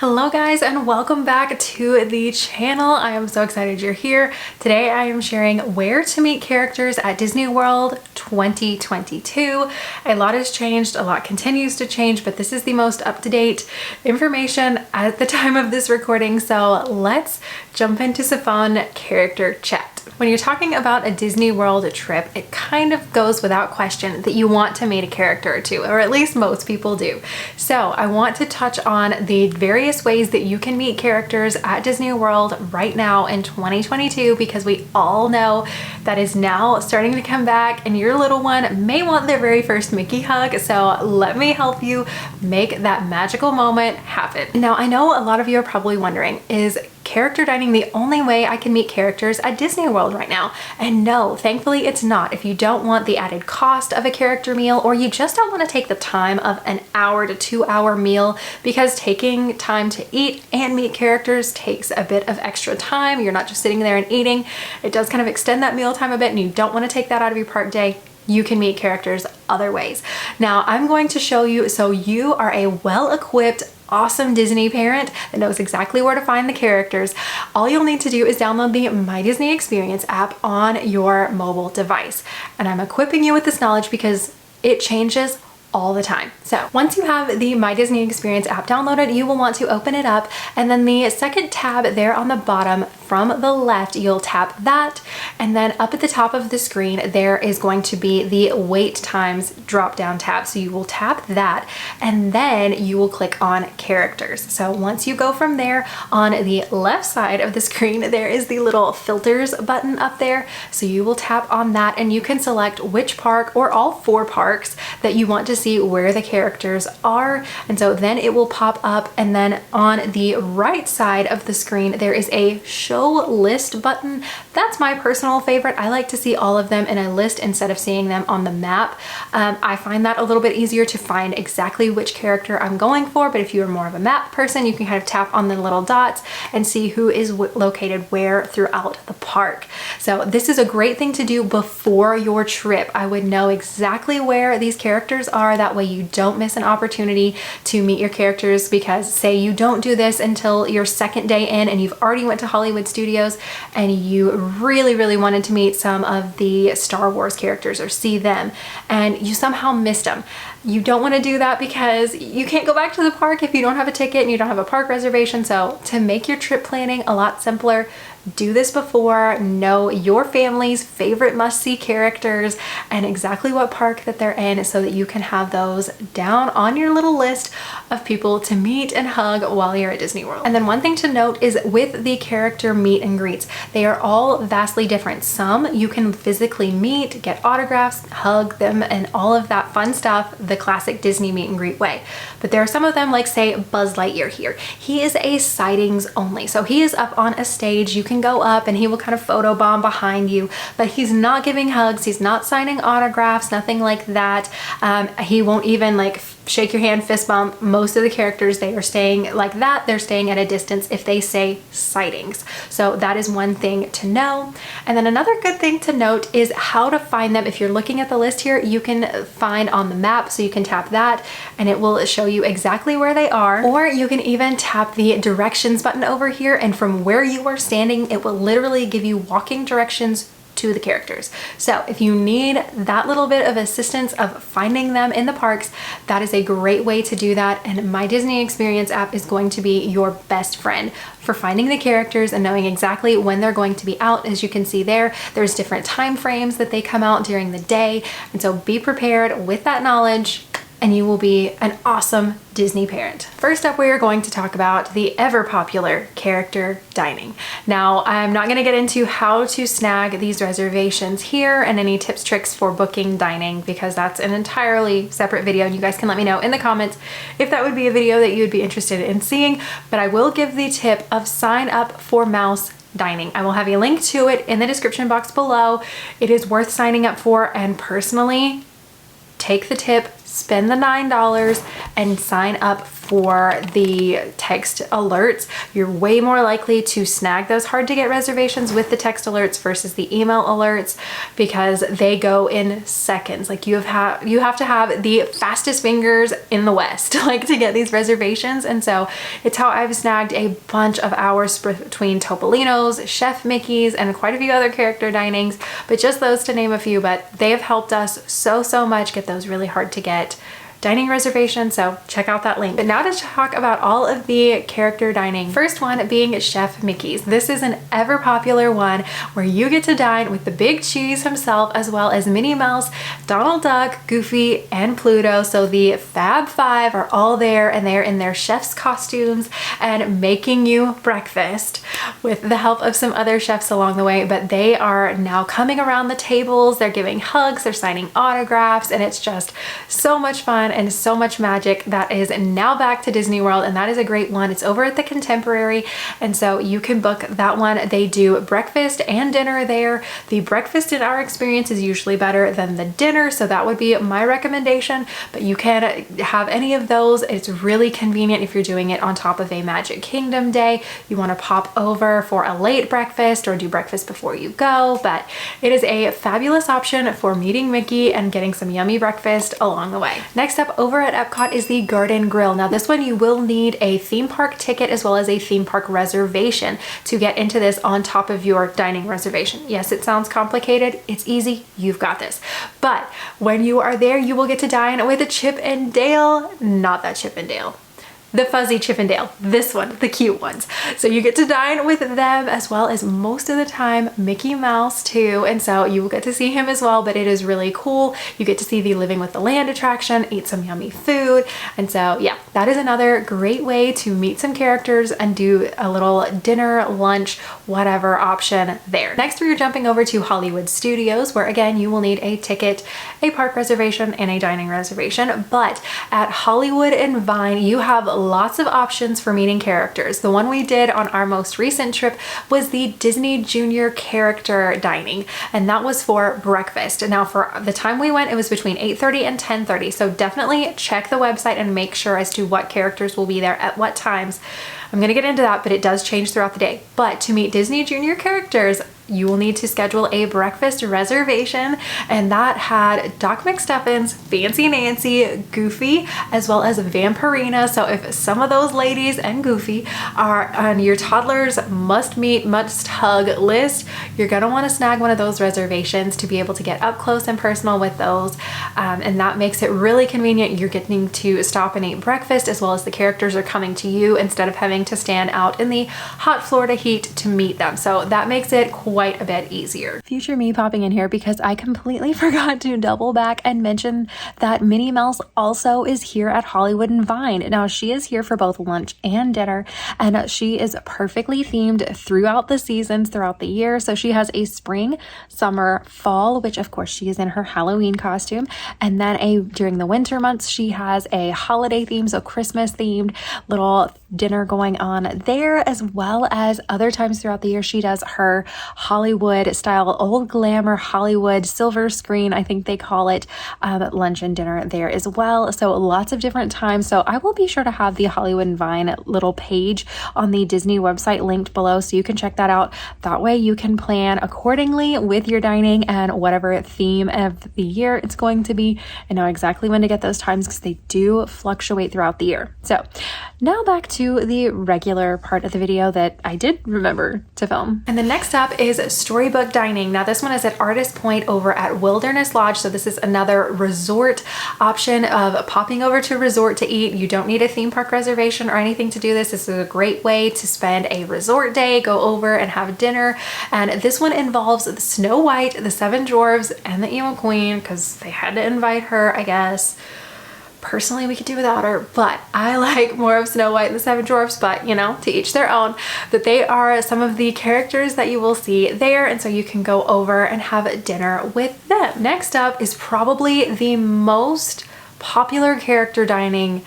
Hello guys, and welcome back to the channel. I am so excited you're here. Today I am sharing where to meet characters at Disney World 2022. A lot has changed, a lot continues to change, but this is the most up-to-date information at the time of this recording. So let's jump into some fun character chat. When you're talking about a Disney World trip, it kind of goes without question that you want to meet a character or two, or at least most people do. So I want to touch on the various ways that you can meet characters at Disney World right now in 2022, because we all know that is now starting to come back and your little one may want their very first Mickey hug. So let me help you make that magical moment happen. Now, I know a lot of you are probably wondering, is character dining the only way I can meet characters at Disney World right now? And no, thankfully it's not. If you don't want the added cost of a character meal, or you just don't want to take the time of an hour to 2 hour meal, because taking time to eat and meet characters takes a bit of extra time. You're not just sitting there and eating. It does kind of extend that meal time a bit, and you don't want to take that out of your park day. You can meet characters other ways. Now I'm going to show you so you are a well-equipped, awesome Disney parent that knows exactly where to find the characters. All you'll need to do is download the My Disney Experience app on your mobile device. And I'm equipping you with this knowledge because it changes all the time. So once you have the My Disney Experience app downloaded, you will want to open it up, and then the second tab there on the bottom from the left, you'll tap that, and then up at the top of the screen there is going to be the wait times drop down tab. So you will tap that, and then you will click on characters. So once you go from there, on the left side of the screen there is the little filters button up there. So you will tap on that, and you can select which park or all 4 parks that you want to see where the characters are. And so then it will pop up, and then on the right side of the screen there is a show list button. That's my personal favorite. I like to see all of them in a list instead of seeing them on the map. I find that a little bit easier to find exactly which character I'm going for, but if you're more of a map person, you can kind of tap on the little dots and see who is located where throughout the park. So this is a great thing to do before your trip. I would know exactly where these characters are. That way you don't miss an opportunity to meet your characters, because say you don't do this until your second day in and you've already went to Hollywood Studios and you really wanted to meet some of the Star Wars characters or see them, and you somehow missed them. You don't want to do that, because you can't go back to the park if you don't have a ticket and you don't have a park reservation. So to make your trip planning a lot simpler, do this before, know your family's favorite must-see characters and exactly what park that they're in, so that you can have those down on your little list of people to meet and hug while you're at Disney World. And then one thing to note is with the character meet and greets, they are all vastly different. Some you can physically meet, get autographs, hug them, and all of that fun stuff the classic Disney meet and greet way. But there are some of them, like say Buzz Lightyear here. He is a sightings only. So he is up on a stage. You can go up and he will kind of photobomb behind you, but he's not giving hugs, he's not signing autographs, nothing like that. He won't even like shake your hand, fist bump. Most of the characters, they are staying like that. They're staying at a distance if they say sightings. So that is one thing to know. And then another good thing to note is how to find them. If you're looking at the list here, you can find on the map, so you can tap that and it will show you exactly where they are. Or you can even tap the directions button over here, and from where you are standing, it will literally give you walking directions to the characters. So if you need that little bit of assistance of finding them in the parks, that is a great way to do that. And My Disney Experience app is going to be your best friend for finding the characters and knowing exactly when they're going to be out. As you can see there, there's different time frames that they come out during the day. And so be prepared with that knowledge, and you will be an awesome Disney parent. First up, we are going to talk about the ever popular character dining. Now, I'm not going to get into how to snag these reservations here and any tips, tricks for booking dining, because that's an entirely separate video, and you guys can let me know in the comments if that would be a video that you would be interested in seeing. But I will give the tip of sign up for mouse dining. I will have a link to it in the description box below. It is worth signing up for, and personally, take the tip, spend the $9 and sign up for the text alerts. You're way more likely to snag those hard to get reservations with the text alerts versus the email alerts because they go in seconds. Like you have to have the fastest fingers in the West like to get these reservations. And so it's how I've snagged a bunch of hours between Topolino's, Chef Mickey's, and quite a few other character dinings, but just those to name a few. But they have helped us so much get those really hard to get dining reservation, so check out that link. But now to talk about all of the character dining. First one being Chef Mickey's. This is an ever popular one where you get to dine with the big cheese himself, as well as Minnie Mouse, Donald Duck, Goofy, and Pluto. So the Fab Five are all there, and they're in their chef's costumes and making you breakfast with the help of some other chefs along the way. But they are now coming around the tables, they're giving hugs, they're signing autographs, and it's just so much fun and so much magic. That is now back to Disney World, and that is a great one. It's over at the Contemporary, and so you can book that one. They do breakfast and dinner there. The breakfast in our experience is usually better than the dinner, so that would be my recommendation, but you can have any of those. It's really convenient if you're doing it on top of a Magic Kingdom day. You want to pop over for a late breakfast or do breakfast before you go, but it is a fabulous option for meeting Mickey and getting some yummy breakfast along the way. Next up over at Epcot is the Garden Grill. Now this one you will need a theme park ticket as well as a theme park reservation to get into this on top of your dining reservation. Yes, it sounds complicated. It's easy. You've got this. But when you are there, you will get to dine with a Chip and Dale. Not that Chip and Dale. The fuzzy Chip and Dale, this one, the cute ones. So you get to dine with them as well as most of the time Mickey Mouse too. And so you will get to see him as well, but it is really cool. You get to see the Living with the Land attraction, eat some yummy food. And so yeah, that is another great way to meet some characters and do a little dinner, lunch, whatever option there. Next, we are jumping over to Hollywood Studios, where again, you will need a ticket, a park reservation, and a dining reservation. But at Hollywood and Vine, you have lots of options for meeting characters. The one we did on our most recent trip was the Disney Junior character dining, and that was for breakfast. Now for the time we went, it was between 8:30 and 10:30. So definitely check the website and make sure as to what characters will be there at what times. I'm gonna get into that, but it does change throughout the day. But to meet Disney Junior characters, you will need to schedule a breakfast reservation, and that had Doc McStuffins, Fancy Nancy, Goofy, as well as Vampirina. So if some of those ladies and Goofy are on your toddler's must meet, must hug list, you're gonna wanna snag one of those reservations to be able to get up close and personal with those. And that makes it really convenient. You're getting to stop and eat breakfast as well as the characters are coming to you instead of having to stand out in the hot Florida heat to meet them. So that makes it quite a bit easier. Future me popping in here because I completely forgot to double back and mention that Minnie Mouse also is here at Hollywood and Vine. Now she is here for both lunch and dinner, and she is perfectly themed throughout the seasons, throughout the year. So she has a spring, summer, fall, which of course she is in her Halloween costume, and then during the winter months she has a holiday theme, so Christmas themed little dinner going on there, as well as other times throughout the year she does her Hollywood style, old glamour Hollywood silver screen, I think they call it, lunch and dinner there as well. So lots of different times. So I will be sure to have the Hollywood and Vine little page on the Disney website linked below, so you can check that out. That way you can plan accordingly with your dining and whatever theme of the year it's going to be, and know exactly when to get those times because they do fluctuate throughout the year. So now back to the regular part of the video that I did remember to film. And the next up is Storybook Dining. Now this one is at Artist Point over at Wilderness Lodge. So this is another resort option of popping over to a resort to eat. You don't need a theme park reservation or anything to do this. This is a great way to spend a resort day, go over and have dinner. And this one involves Snow White, the Seven Dwarfs, and the Emo Queen, because they had to invite her, I guess. Personally, we could do without her, but I like more of Snow White and the Seven Dwarfs, but you know, to each their own. But they are some of the characters that you will see there, and so you can go over and have dinner with them. Next up is probably the most popular character dining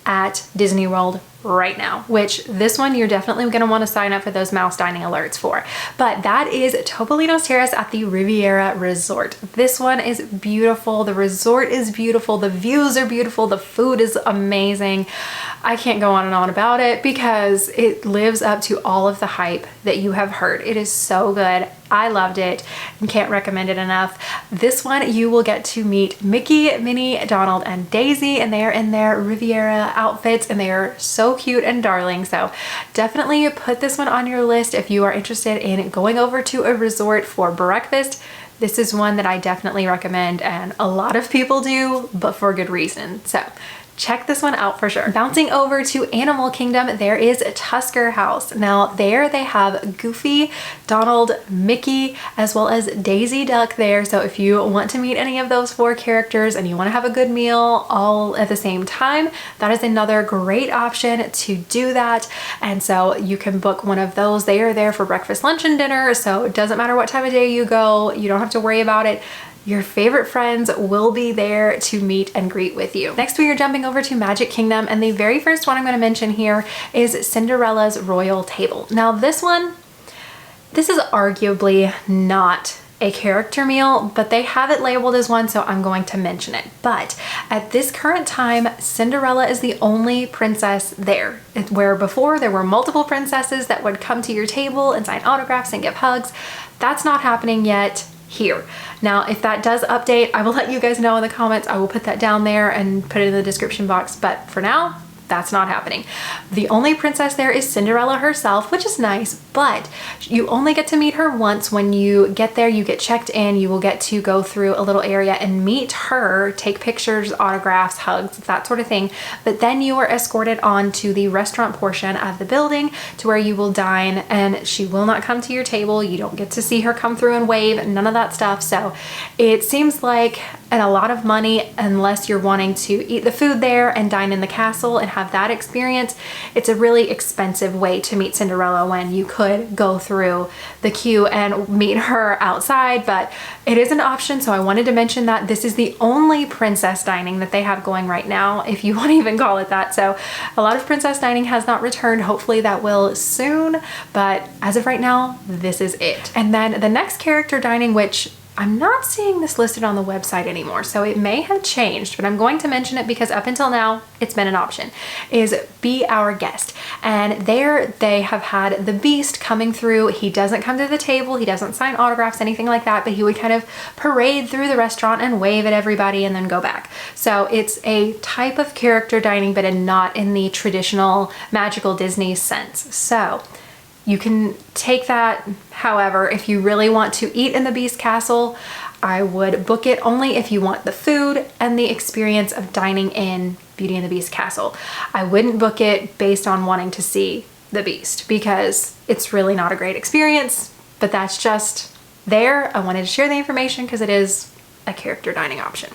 at Disney World right now, which this one you're definitely going to want to sign up for those mouse dining alerts for. But that is Topolino's Terrace at the Riviera Resort. This one is beautiful. The resort is beautiful. The views are beautiful. The food is amazing. I can't go on and on about it because it lives up to all of the hype that you have heard. It is so good. I loved it and can't recommend it enough. This one you will get to meet Mickey, Minnie, Donald, and Daisy, and they are in their Riviera outfits and they are so cute and darling. So definitely put this one on your list if you are interested in going over to a resort for breakfast. This is one that I definitely recommend, and a lot of people do, but for good reason. So check this one out for sure. Bouncing over to Animal Kingdom, there is Tusker House. Now there they have Goofy, Donald, Mickey, as well as Daisy Duck there. So if you want to meet any of those 4 characters and you want to have a good meal all at the same time, that is another great option to do that. And so you can book one of those. They are there for breakfast, lunch, and dinner. So it doesn't matter what time of day you go. You don't have to worry about it. Your favorite friends will be there to meet and greet with you. Next, we are jumping over to Magic Kingdom, and the very first one I'm going to mention here is Cinderella's Royal Table. Now this is arguably not a character meal, but they have it labeled as one, so I'm going to mention it. But at this current time, Cinderella is the only princess there. Where before there were multiple princesses that would come to your table and sign autographs and give hugs. That's not happening yet here. Now, if that does update, I will let you guys know in the comments. I will put that down there and put it in the description box, but for now, that's not happening. The only princess there is Cinderella herself, which is nice, but you only get to meet her once. When you get there, you get checked in, you will get to go through a little area and meet her, take pictures, autographs, hugs, that sort of thing. But then you are escorted on to the restaurant portion of the building to where you will dine, and she will not come to your table. You don't get to see her come through and wave, none of that stuff. So it seems like a lot of money unless you're wanting to eat the food there and dine in the castle and have that experience. It's a really expensive way to meet Cinderella when you could go through the queue and meet her outside, but it is an option. So I wanted to mention that this is the only princess dining that they have going right now, if you want to even call it that. So a lot of princess dining has not returned. Hopefully that will soon, but as of right now, this is it. And then the next character dining, which I'm not seeing this listed on the website anymore, so it may have changed, but I'm going to mention it because up until now, it's been an option, is Be Our Guest. And there they have had the Beast coming through. He doesn't come to the table, he doesn't sign autographs, anything like that, but he would kind of parade through the restaurant and wave at everybody and then go back. So it's a type of character dining, but not in the traditional magical Disney sense. So you can take that. However, if you really want to eat in the Beast Castle, I would book it only if you want the food and the experience of dining in Beauty and the Beast Castle. I wouldn't book it based on wanting to see the Beast because it's really not a great experience, but that's just there. I wanted to share the information because it is a character dining option.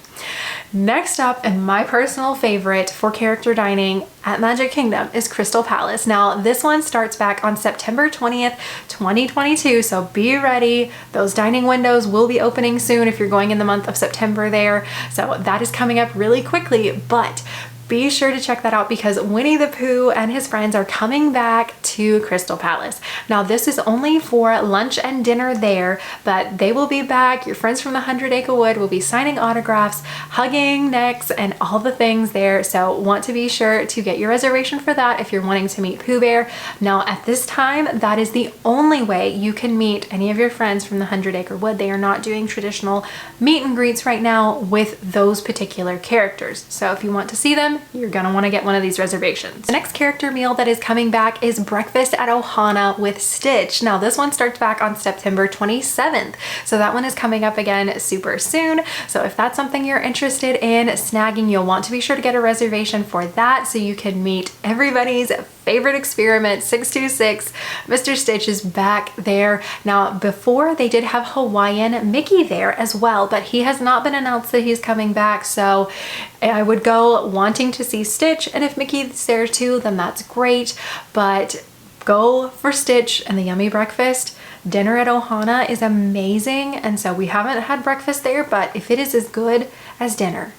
Next up, and my personal favorite for character dining at Magic Kingdom, is Crystal Palace. Now this one starts back on September 20th, 2022, so be ready. Those dining windows will be opening soon if you're going in the month of September there. So that is coming up really quickly, but be sure to check that out because Winnie the Pooh and his friends are coming back to Crystal Palace. Now this is only for lunch and dinner there, but they will be back. Your friends from the 100 Acre Wood will be signing autographs, hugging necks, and all the things there. So want to be sure to get your reservation for that if you're wanting to meet Pooh Bear. Now at this time, that is the only way you can meet any of your friends from the 100 Acre Wood. They are not doing traditional meet and greets right now with those particular characters. So if you want to see them, you're gonna want to get one of these reservations. The next character meal that is coming back is Breakfast at Ohana with Stitch. Now this one starts back on September 27th, so that one is coming up again super soon. So if that's something you're interested in snagging, you'll want to be sure to get a reservation for that so you can meet everybody's favorite experiment, 626. Mr. Stitch is back there. Now before they did have Hawaiian Mickey there as well, but he has not been announced that he's coming back, so I would go wanting to see Stitch, and if Mickey's there too, then that's great, but go for Stitch and the yummy breakfast. Dinner at Ohana is amazing, and so we haven't had breakfast there, but if it is as good as dinner,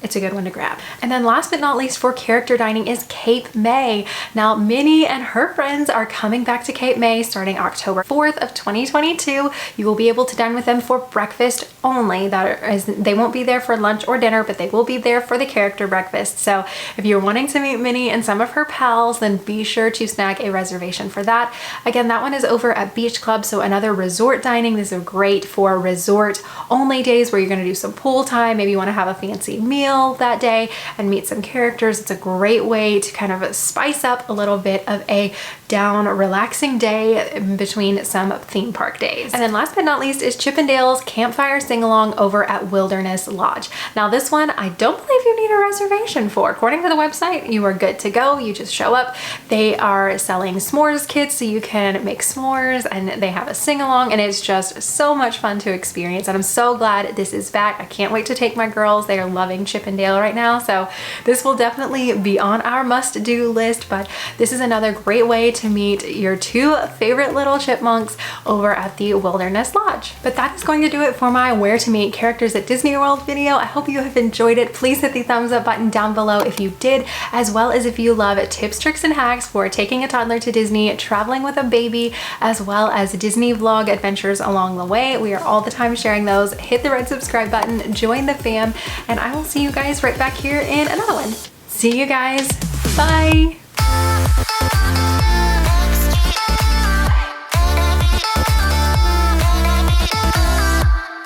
it's a good one to grab. And then last but not least for character dining is Cape May. Now Minnie and her friends are coming back to Cape May starting October 4th of 2022. You will be able to dine with them for breakfast only. They won't be there for lunch or dinner, but they will be there for the character breakfast. So if you're wanting to meet Minnie and some of her pals, then be sure to snag a reservation for that. Again, that one is over at Beach Club, so another resort dining. This is great for resort only days where you're going to do some pool time. Maybe you want to have a fancy meal that day and meet some characters. It's a great way to kind of spice up a little bit of a down relaxing day in between some theme park days. And then last but not least is Chippendale's Campfire Sing-Along over at Wilderness Lodge. Now this one, I don't believe you need a reservation for. According to the website, you are good to go. You just show up. They are selling s'mores kits so you can make s'mores, and they have a sing-along, and it's just so much fun to experience. And I'm so glad this is back. I can't wait to take my girls. They are loving Chippendale right now. So this will definitely be on our must-do list, but this is another great way to meet your two favorite little chipmunks over at the Wilderness Lodge. But that is going to do it for my where to meet characters at Disney World video. I hope you have enjoyed it. Please hit the thumbs up button down below if you did, as well as if you love tips, tricks, and hacks for taking a toddler to Disney, traveling with a baby, as well as Disney vlog adventures along the way. We are all the time sharing those. Hit the red subscribe button, join the fam, and I will see you guys right back here in another one. See you guys. Bye.